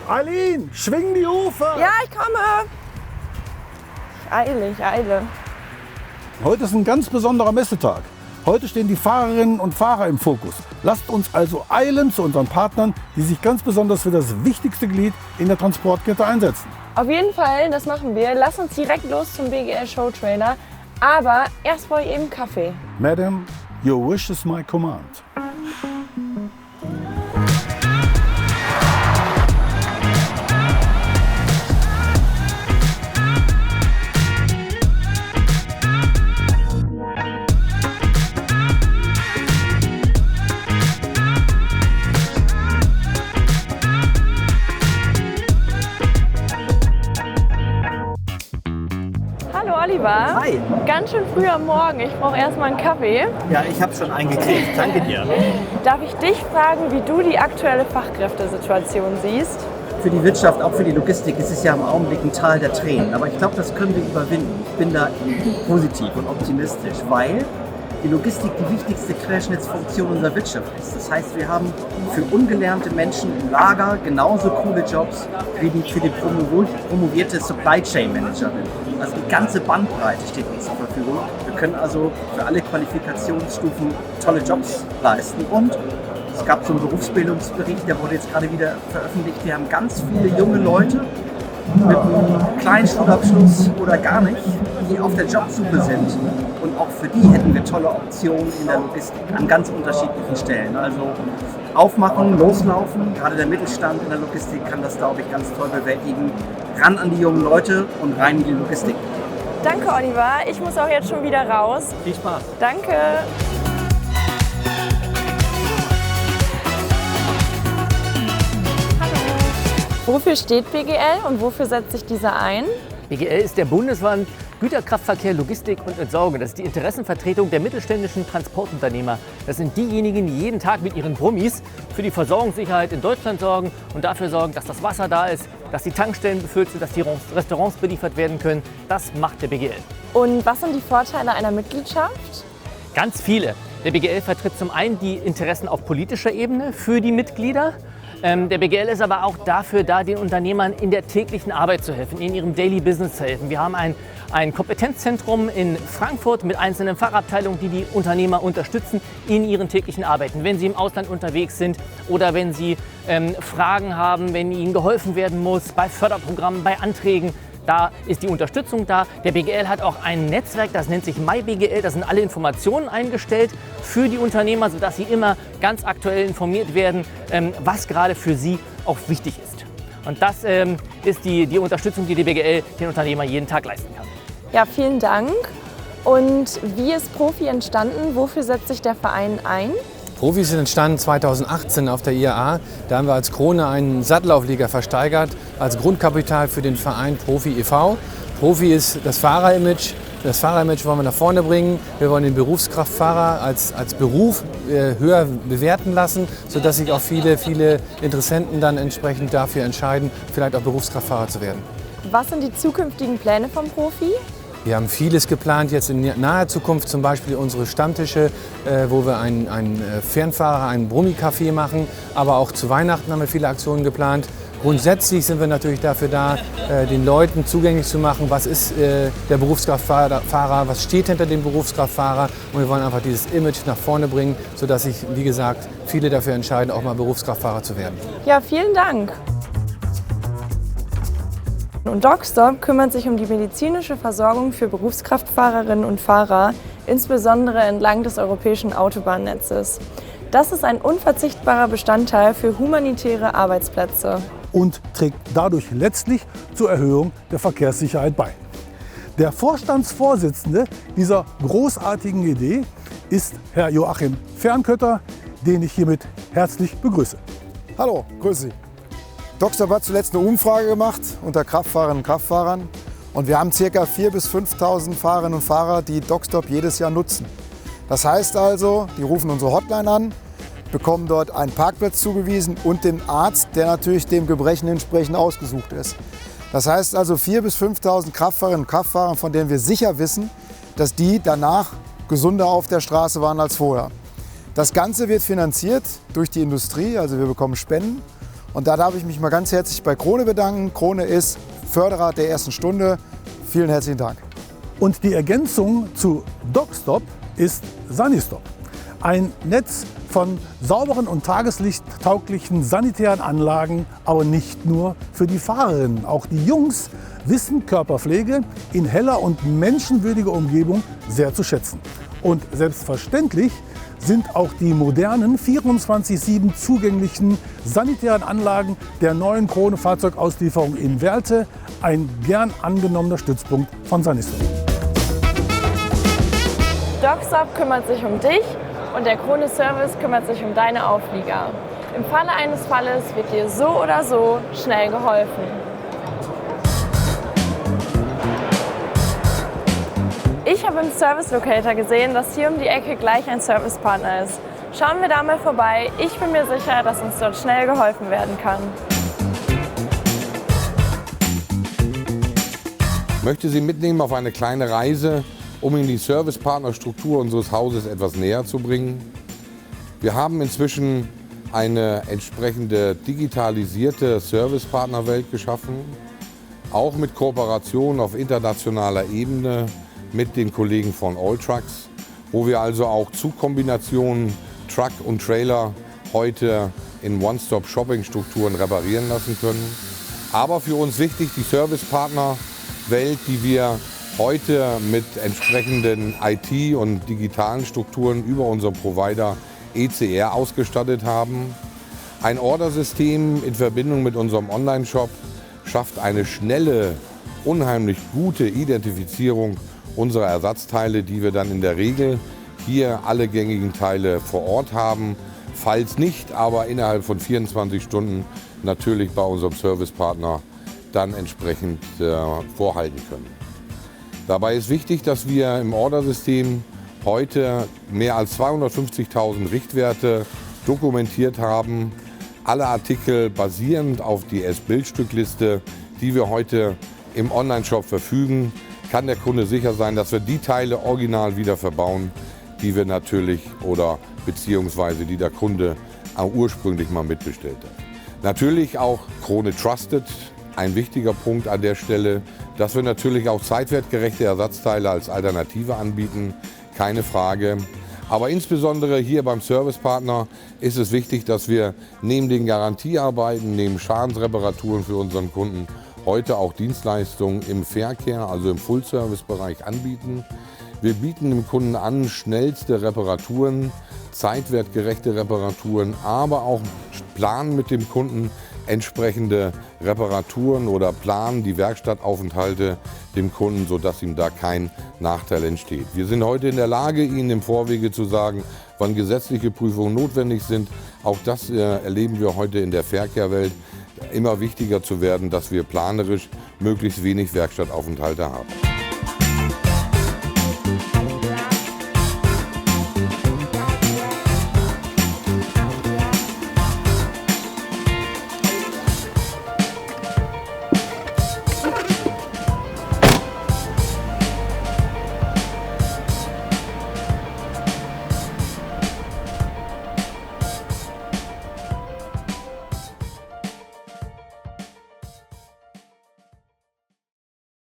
Aline, schwing die Hufe! Ja, ich komme. Ich eile. Heute ist ein ganz besonderer Messetag. Heute stehen die Fahrerinnen und Fahrer im Fokus. Lasst uns also eilen zu unseren Partnern, die sich ganz besonders für das wichtigste Glied in der Transportkette einsetzen. Auf jeden Fall, das machen wir. Lass uns direkt los zum BGL Show Trailer. Aber erst brauche ich eben Kaffee. Madam, your wish is my command. Hallo Oliver. Hi. Ganz schön früh am Morgen. Ich brauche erstmal einen Kaffee. Ja, ich habe schon einen gekriegt. Danke dir. Darf ich dich fragen, wie du die aktuelle Fachkräftesituation siehst? Für die Wirtschaft, auch für die Logistik, ist es ja im Augenblick ein Tal der Tränen. Aber ich glaube, das können wir überwinden. Ich bin da positiv und optimistisch, weil die Logistik die wichtigste Querschnittsfunktion unserer Wirtschaft ist. Das heißt, wir haben für ungelernte Menschen im Lager genauso coole Jobs wie für die promovierte Supply Chain Managerin. Also die ganze Bandbreite steht uns zur Verfügung. Wir können also für alle Qualifikationsstufen tolle Jobs leisten. Und es gab so einen Berufsbildungsbericht, der wurde jetzt gerade wieder veröffentlicht. Wir haben ganz viele junge Leute mit einem kleinen Schulabschluss oder gar nicht, die auf der Jobsuche sind. Und auch für die hätten wir tolle Optionen in der Logistik an ganz unterschiedlichen Stellen. Also aufmachen, loslaufen. Gerade der Mittelstand in der Logistik kann das, glaube ich, ganz toll bewältigen. Ran an die jungen Leute und rein in die Logistik. Danke Oliver. Ich muss auch jetzt schon wieder raus. Viel Spaß. Danke. Wofür steht BGL und wofür setzt sich dieser ein? BGL ist der Bundesverband Güterkraftverkehr, Logistik und Entsorgung. Das ist die Interessenvertretung der mittelständischen Transportunternehmer. Das sind diejenigen, die jeden Tag mit ihren Brummis für die Versorgungssicherheit in Deutschland sorgen und dafür sorgen, dass das Wasser da ist, dass die Tankstellen befüllt sind, dass die Restaurants beliefert werden können. Das macht der BGL. Und was sind die Vorteile einer Mitgliedschaft? Ganz viele. Der BGL vertritt zum einen die Interessen auf politischer Ebene für die Mitglieder. Der BGL ist aber auch dafür da, den Unternehmern in der täglichen Arbeit zu helfen, in ihrem Daily Business zu helfen. Wir haben ein Kompetenzzentrum in Frankfurt mit einzelnen Fachabteilungen, die die Unternehmer unterstützen in ihren täglichen Arbeiten. Wenn sie im Ausland unterwegs sind oder wenn sie Fragen haben, wenn ihnen geholfen werden muss, bei Förderprogrammen, bei Anträgen. Da ist die Unterstützung da. Der BGL hat auch ein Netzwerk, das nennt sich MyBGL. Da sind alle Informationen eingestellt für die Unternehmer, sodass sie immer ganz aktuell informiert werden, was gerade für sie auch wichtig ist. Und das ist die Unterstützung, die die BGL den Unternehmern jeden Tag leisten kann. Ja, vielen Dank. Und wie ist Profi entstanden? Wofür setzt sich der Verein ein? Profi sind entstanden 2018 auf der IAA. Da haben wir als Krone einen Sattelauflieger versteigert als Grundkapital für den Verein Profi e.V. Profi ist das Fahrerimage. Das Fahrerimage wollen wir nach vorne bringen. Wir wollen den Berufskraftfahrer als Beruf höher bewerten lassen, sodass sich auch viele Interessenten dann entsprechend dafür entscheiden, vielleicht auch Berufskraftfahrer zu werden. Was sind die zukünftigen Pläne vom Profi? Wir haben vieles geplant, jetzt in naher Zukunft, zum Beispiel unsere Stammtische, wo wir einen Fernfahrer, einen Brummi-Café machen, aber auch zu Weihnachten haben wir viele Aktionen geplant. Grundsätzlich sind wir natürlich dafür da, den Leuten zugänglich zu machen, was ist der Berufskraftfahrer, was steht hinter dem Berufskraftfahrer, und wir wollen einfach dieses Image nach vorne bringen, sodass sich, wie gesagt, viele dafür entscheiden, auch mal Berufskraftfahrer zu werden. Ja, vielen Dank. Und DocStop kümmert sich um die medizinische Versorgung für Berufskraftfahrerinnen und Fahrer, insbesondere entlang des europäischen Autobahnnetzes. Das ist ein unverzichtbarer Bestandteil für humanitäre Arbeitsplätze. Und trägt dadurch letztlich zur Erhöhung der Verkehrssicherheit bei. Der Vorstandsvorsitzende dieser großartigen Idee ist Herr Joachim Fernkötter, den ich hiermit herzlich begrüße. Hallo, grüß Sie. DocStop hat zuletzt eine Umfrage gemacht unter Kraftfahrerinnen und Kraftfahrern und wir haben ca. 4.000 bis 5.000 Fahrerinnen und Fahrer, die DocStop jedes Jahr nutzen. Das heißt also, die rufen unsere Hotline an, bekommen dort einen Parkplatz zugewiesen und den Arzt, der natürlich dem Gebrechen entsprechend ausgesucht ist. Das heißt also 4.000 bis 5.000 Kraftfahrerinnen und Kraftfahrer, von denen wir sicher wissen, dass die danach gesunder auf der Straße waren als vorher. Das Ganze wird finanziert durch die Industrie, also wir bekommen Spenden. Und da darf ich mich mal ganz herzlich bei Krone bedanken. Krone ist Förderer der ersten Stunde. Vielen herzlichen Dank. Und die Ergänzung zu DocStop ist Sanistop. Ein Netz von sauberen und tageslichttauglichen sanitären Anlagen, aber nicht nur für die Fahrerinnen. Auch die Jungs wissen Körperpflege in heller und menschenwürdiger Umgebung sehr zu schätzen. Und selbstverständlich sind auch die modernen 24/7 zugänglichen sanitären Anlagen der neuen Krone Fahrzeugauslieferung in Werlte ein gern angenommener Stützpunkt von Sanistop. DocStop kümmert sich um dich und der Krone Service kümmert sich um deine Auflieger. Im Falle eines Falles wird dir so oder so schnell geholfen. Ich habe im Service Locator gesehen, dass hier um die Ecke gleich ein Servicepartner ist. Schauen wir da mal vorbei. Ich bin mir sicher, dass uns dort schnell geholfen werden kann. Ich möchte Sie mitnehmen auf eine kleine Reise, um Ihnen die Servicepartnerstruktur unseres Hauses etwas näher zu bringen. Wir haben inzwischen eine entsprechende digitalisierte Servicepartnerwelt geschaffen, auch mit Kooperation auf internationaler Ebene mit den Kollegen von Alltrucks, wo wir also auch Zugkombinationen Truck und Trailer heute in One-Stop-Shopping-Strukturen reparieren lassen können. Aber für uns wichtig, die Servicepartnerwelt, die wir heute mit entsprechenden IT- und digitalen Strukturen über unseren Provider ECR ausgestattet haben. Ein Ordersystem in Verbindung mit unserem Online-Shop schafft eine schnelle, unheimlich gute Identifizierung unserer Ersatzteile, die wir dann in der Regel hier alle gängigen Teile vor Ort haben. Falls nicht, aber innerhalb von 24 Stunden natürlich bei unserem Servicepartner dann entsprechend vorhalten können. Dabei ist wichtig, dass wir im Ordersystem heute mehr als 250.000 Richtwerte dokumentiert haben. Alle Artikel basierend auf die S-Bildstückliste, die wir heute im Online-Shop verfügen, kann der Kunde sicher sein, dass wir die Teile original wieder verbauen, die wir natürlich oder beziehungsweise die der Kunde auch ursprünglich mal mitbestellt hat. Natürlich auch Krone Trusted, ein wichtiger Punkt an der Stelle, dass wir natürlich auch zeitwertgerechte Ersatzteile als Alternative anbieten, keine Frage. Aber insbesondere hier beim Servicepartner ist es wichtig, dass wir neben den Garantiearbeiten, neben Schadensreparaturen für unseren Kunden heute auch Dienstleistungen im Verkehr, also im Full-Service-Bereich anbieten. Wir bieten dem Kunden an schnellste Reparaturen, zeitwertgerechte Reparaturen, aber auch planen mit dem Kunden entsprechende Reparaturen oder planen die Werkstattaufenthalte dem Kunden, sodass ihm da kein Nachteil entsteht. Wir sind heute in der Lage, Ihnen im Vorwege zu sagen, wann gesetzliche Prüfungen notwendig sind. Auch das erleben wir heute in der Verkehrwelt. Immer wichtiger zu werden, dass wir planerisch möglichst wenig Werkstattaufenthalte haben.